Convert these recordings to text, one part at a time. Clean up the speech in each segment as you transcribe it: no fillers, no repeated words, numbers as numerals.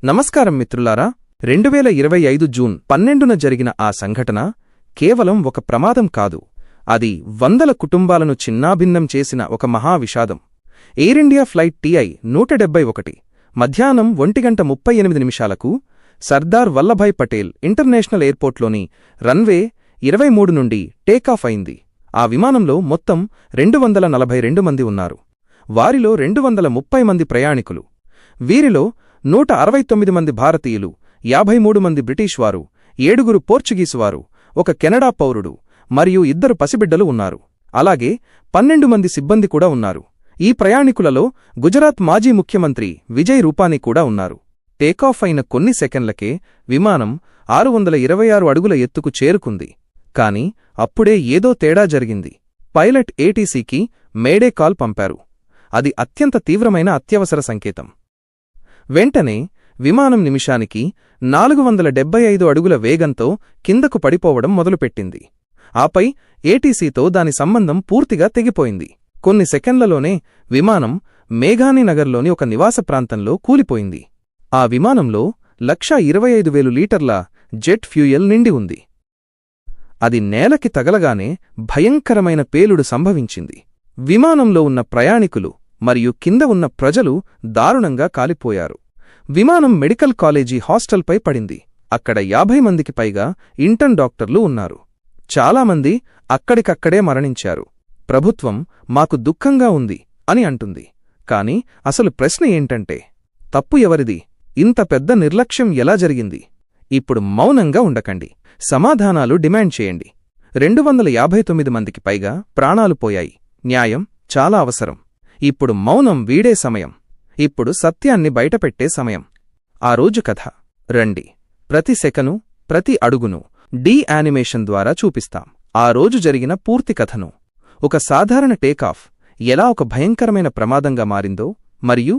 నమస్కారం మిత్రులారా, 2025 జూన్ 12న జరిగిన ఆ సంఘటన కేవలం ఒక ప్రమాదం కాదు, అది వందల కుటుంబాలను చిన్నాభిన్నం చేసిన ఒక మహావిషాదం. ఎయిర్ ఇండియా ఫ్లైట్ TI-171 మధ్యాహ్నం 1:38 సర్దార్ వల్లభాయ్ పటేల్ ఇంటర్నేషనల్ ఎయిర్పోర్ట్లోని రన్వే 23 నుండి టేకాఫ్ అయింది. ఆ విమానంలో మొత్తం 242 మంది ఉన్నారు. వారిలో 230 మంది ప్రయాణికులు. వీరిలో 169 మంది భారతీయులు, 53 మంది బ్రిటిష్ వారు, 7 పోర్చుగీసు వారు, 1 కెనడా పౌరుడు మరియు 2 పసిబిడ్డలు ఉన్నారు. అలాగే 12 మంది సిబ్బంది కూడా ఉన్నారు. ఈ ప్రయాణికులలో గుజరాత్ మాజీ ముఖ్యమంత్రి విజయ్ రూపానీ కూడా ఉన్నారు. టేకాఫ్ అయిన కొన్ని సెకండ్లకే విమానం 626 అడుగుల ఎత్తుకు చేరుకుంది. కాని అప్పుడే ఏదో తేడా జరిగింది. పైలట్ ATCకి మేడే కాల్ పంపారు. అది అత్యంత తీవ్రమైన అత్యవసర సంకేతం. వెంటనే విమానం నిమిషానికి 475 అడుగుల వేగంతో కిందకు పడిపోవడం మొదలుపెట్టింది. ఆపై ATCతో దాని సంబంధం పూర్తిగా తెగిపోయింది. కొన్ని సెకండ్లలోనే విమానం మేఘానీనగర్లోని ఒక నివాస ప్రాంతంలో కూలిపోయింది. ఆ విమానంలో 125,000 లీటర్ల జెట్ ఫ్యూయల్ నిండి ఉంది. అది నేలకి తగలగానే భయంకరమైన పేలుడు సంభవించింది. విమానంలో ఉన్న ప్రయాణికులు మరియు కింద ఉన్న ప్రజలు దారుణంగా కాలిపోయారు. విమానం మెడికల్ కాలేజీ హాస్టల్పై పడింది. అక్కడ 50 మందికి పైగా ఇంటర్న్ డాక్టర్లు ఉన్నారు. చాలామంది అక్కడికక్కడే మరణించారు. ప్రభుత్వం మాకు దుఃఖంగా ఉంది అని అంటుంది. కాని అసలు ప్రశ్న ఏంటంటే, తప్పు ఎవరిది? ఇంత పెద్ద నిర్లక్ష్యం ఎలా జరిగింది? ఇప్పుడు మౌనంగా ఉండకండి, సమాధానాలు డిమాండ్ చేయండి. 259 మందికి పైగా ప్రాణాలు పోయాయి. న్యాయం చాలా అవసరం. ఇప్పుడు మౌనం వీడే సమయం. ఇప్పుడు సత్యాన్ని బయటపెట్టే సమయం. ఆ రోజు కథ రండి, ప్రతి సెకను, ప్రతి అడుగును యానిమేషన్ ద్వారా చూపిస్తాం. ఆ రోజు జరిగిన పూర్తి కథను, ఒక సాధారణ టేకాఫ్ ఎలా ఒక భయంకరమైన ప్రమాదంగా మారిందో మరియు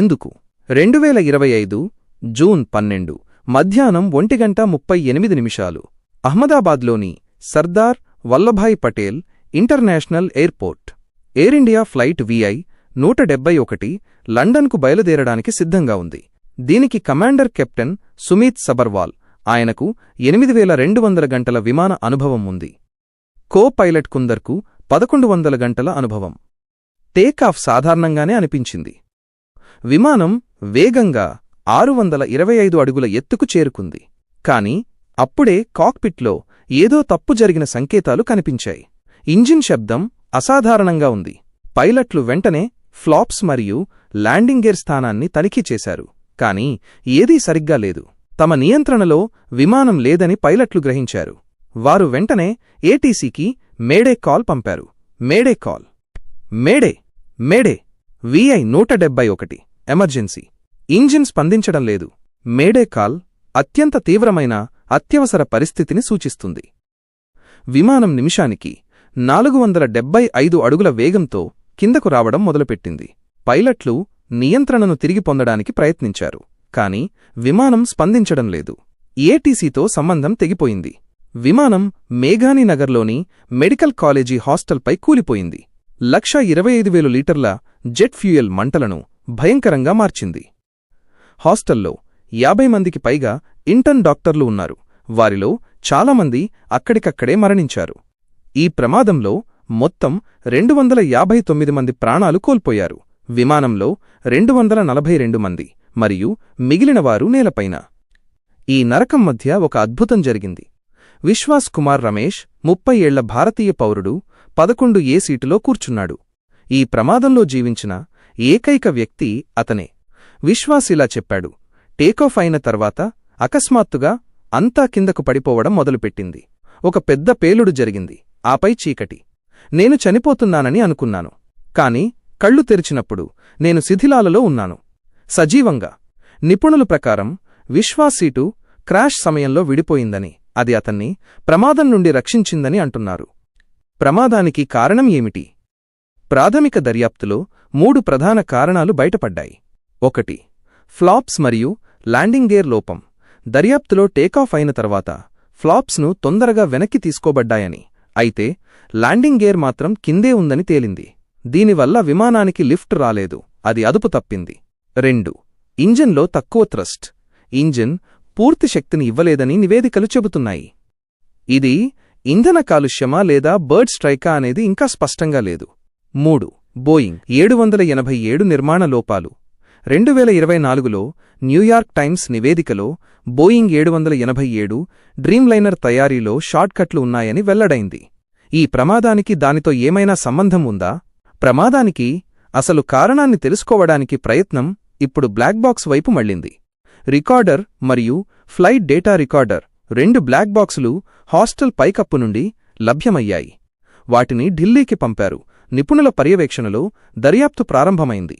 ఎందుకు. 2025 జూన్ 12 మధ్యాహ్నం 1:38 అహ్మదాబాద్లోని Sardar Vallabhbhai Patel international airport. Air India flight VI-171 లండన్కు బయలుదేరడానికి సిద్ధంగా ఉంది. దీనికి కమాండర్ కెప్టెన్ సుమీత్ సబర్వాల్. ఆయనకు 8,200 గంటల విమాన అనుభవం ఉంది. కో పైలట్ కుందర్కు 1,100 గంటల అనుభవం. టేకాఫ్ సాధారణంగానే అనిపించింది. విమానం వేగంగా 625 అడుగుల ఎత్తుకు చేరుకుంది. కాని అప్పుడే కాక్పిట్లో ఏదో తప్పు జరిగిన సంకేతాలు కనిపించాయి. ఇంజిన్ శబ్దం అసాధారణంగా ఉంది. పైలట్లు వెంటనే ఫ్లాప్స్ మరియు ల్యాండింగ్ గేర్ స్థానాన్ని తనిఖీ చేశారు. కాని ఏదీ సరిగ్గా లేదు. తమ నియంత్రణలో విమానం లేదని పైలట్లు గ్రహించారు. వారు వెంటనే ATCకి మేడే కాల్ పంపారు. Mayday call. Mayday mayday VI-171 emergency. Engine స్పందించడం లేదు. మేడే కాల్ అత్యంత తీవ్రమైన అత్యవసర పరిస్థితిని సూచిస్తుంది. విమానం నిమిషానికి 475 అడుగుల వేగంతో కిందకు రావడం మొదలుపెట్టింది. పైలట్లు నియంత్రణను తిరిగి పొందడానికి ప్రయత్నించారు. కాని విమానం స్పందించడం లేదు. ATCతో సంబంధం తెగిపోయింది. విమానం మేఘానీనగర్లోని మెడికల్ కాలేజీ హాస్టల్పై కూలిపోయింది. 125,000 లీటర్ల జెట్ ఫ్యూయల్ మంటలను భయంకరంగా మార్చింది. హాస్టల్లో 50 మందికి పైగా ఇంటర్న్ డాక్టర్లు ఉన్నారు. వారిలో చాలామంది అక్కడికక్కడే మరణించారు. ఈ ప్రమాదంలో మొత్తం 259 మంది ప్రాణాలు కోల్పోయారు. విమానంలో 242 మంది మరియు మిగిలినవారు నేలపైన. ఈ నరకం మధ్య ఒక అద్భుతం జరిగింది. విశ్వాస్ కుమార్ రమేష్ 30 ఏళ్ల భారతీయ పౌరుడు 11A సీటులో కూర్చున్నాడు. ఈ ప్రమాదంలో జీవించిన ఏకైక వ్యక్తి అతనే. విశ్వాస్ ఇలా చెప్పాడు, టేకాఫ్ అయిన తర్వాత అకస్మాత్తుగా అంతా కిందకు పడిపోవడం మొదలుపెట్టింది. ఒక పెద్ద పేలుడు జరిగింది. ఆపై చీకటి. నేను చనిపోతున్నానని అనుకున్నాను. కాని కళ్ళు తెరిచినప్పుడు నేను శిథిలాలలో ఉన్నాను, సజీవంగా. నిపుణుల ప్రకారం విశ్వాస్ సీటు క్రాష్ సమయంలో విడిపోయిందని, అది అతన్ని ప్రమాదం నుండి రక్షించిందని అంటున్నారు. ప్రమాదానికి కారణం ఏమిటి? ప్రాథమిక దర్యాప్తులో 3 ప్రధాన కారణాలు బయటపడ్డాయి. 1. ఫ్లాప్స్ మరియు ల్యాండింగ్ గేర్ లోపం. దర్యాప్తులో టేకాఫ్ అయిన తర్వాత ఫ్లాప్స్ను తొందరగా వెనక్కి తీసుకోబడ్డాయని, అయితే ల్యాండింగ్ గేర్ మాత్రం కిందే ఉందని తేలింది. దీనివల్ల విమానానికి లిఫ్ట్ రాలేదు, అది అదుపు తప్పింది. 2. ఇంజన్లో తక్కువ థ్రస్ట్. ఇంజిన్ పూర్తి శక్తిని ఇవ్వలేదని నివేదికలు చెబుతున్నాయి. ఇది ఇంధన కాలుష్యమా లేదా బర్డ్ స్ట్రైకా అనేది ఇంకా స్పష్టంగా లేదు. 3. బోయింగ్ 787 నిర్మాణ లోపాలు. 2024లో న్యూయార్క్ టైమ్స్ నివేదికలో బోయింగ్ 787 డ్రీమ్లైనర్ తయారీలో షార్ట్కట్లు ఉన్నాయని వెల్లడైంది. ఈ ప్రమాదానికి దానితో ఏమైనా సంబంధం ఉందా? ప్రమాదానికి అసలు కారణాన్ని తెలుసుకోవడానికి ప్రయత్నం ఇప్పుడు బ్లాక్బాక్స్ వైపు మళ్ళింది. రికార్డర్ మరియు ఫ్లైట్ డేటా రికార్డర్ 2 బ్లాక్బాక్సులు హాస్టల్ పైకప్పు నుండి లభ్యమయ్యాయి. వాటిని ఢిల్లీకి పంపారు. నిపుణుల పర్యవేక్షణలో దర్యాప్తు ప్రారంభమైంది.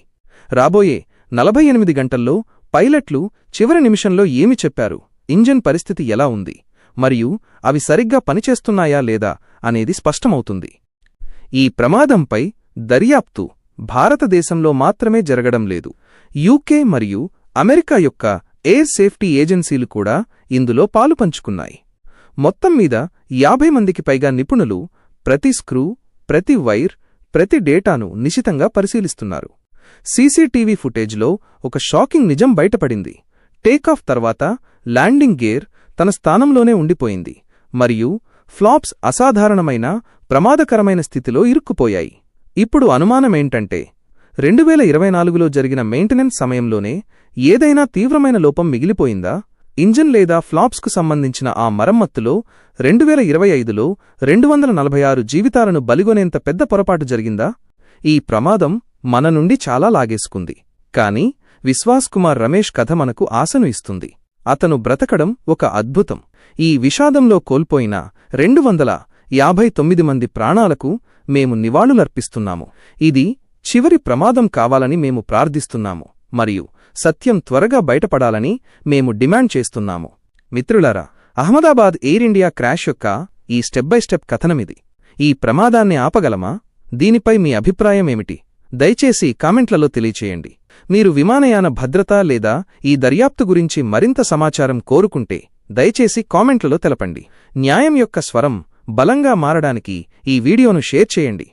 రాబోయే 48 గంటల్లో పైలట్లు చివరి నిమిషంలో ఏమి చెప్పారు, ఇంజిన్ పరిస్థితి ఎలా ఉంది, మరియు అవి సరిగ్గా పనిచేస్తున్నాయా లేదా అనేది స్పష్టమవుతుంది. ఈ ప్రమాదంపై దర్యాప్తు భారతదేశంలో మాత్రమే జరగడం లేదు. యూకే మరియు అమెరికా యొక్క ఎయిర్ సేఫ్టీ ఏజెన్సీలు కూడా ఇందులో పాలుపంచుకున్నాయి. మొత్తం మీద 50 మందికి పైగా నిపుణులు ప్రతి స్క్రూ, ప్రతి వైర్, ప్రతి డేటాను నిశితంగా పరిశీలిస్తున్నారు. సీసీటీవీ ఫుటేజ్లో ఒక షాకింగ్ నిజం బయటపడింది. టేకాఫ్ తర్వాత ల్యాండింగ్ గేర్ తన స్థానంలోనే ఉండిపోయింది మరియు ఫ్లాప్స్ అసాధారణమైన ప్రమాదకరమైన స్థితిలో ఇరుక్కుపోయాయి. ఇప్పుడు అనుమానమేంటంటే 2024లో జరిగిన మెయింటెనెన్స్ సమయంలోనే ఏదైనా తీవ్రమైన లోపం మిగిలిపోయిందా? ఇంజిన్ లేదా ఫ్లాప్స్కు సంబంధించిన ఆ మరమ్మత్తులో 2025లో 246 జీవితాలను బలిగొనేంత పెద్ద పొరపాటు జరిగిందా? ఈ ప్రమాదం మన నుండి చాలా లాగేసుకుంది. కానీ విశ్వాస్ కుమార్ రమేష్ కథ మనకు ఆశను ఇస్తుంది. అతను బ్రతకడం ఒక అద్భుతం. ఈ విషాదంలో కోల్పోయిన 259 మంది ప్రాణాలకు మేము నివాళులర్పిస్తున్నాము. ఇది చివరి ప్రమాదం కావాలని మేము ప్రార్థిస్తున్నాము మరియు సత్యం త్వరగా బయటపడాలని మేము డిమాండ్ చేస్తున్నాము. మిత్రులారా, అహ్మదాబాద్ ఎయిర్ ఇండియా క్రాష్ యొక్క ఈ స్టెప్ బై స్టెప్ కథనమిది. ఈ ప్రమాదాన్ని ఆపగలమా? దీనిపై మీ అభిప్రాయమేమిటి? దయచేసి కామెంట్లలో తెలియచేయండి. మీరు విమానయాన భద్రత లేదా ఈ దర్యాప్తు గురించి మరింత సమాచారం కోరుకుంటే దయచేసి కామెంట్లలో తెలపండి. న్యాయం యొక్క స్వరం బలంగా మారడానికి ఈ వీడియోను షేర్ చేయండి.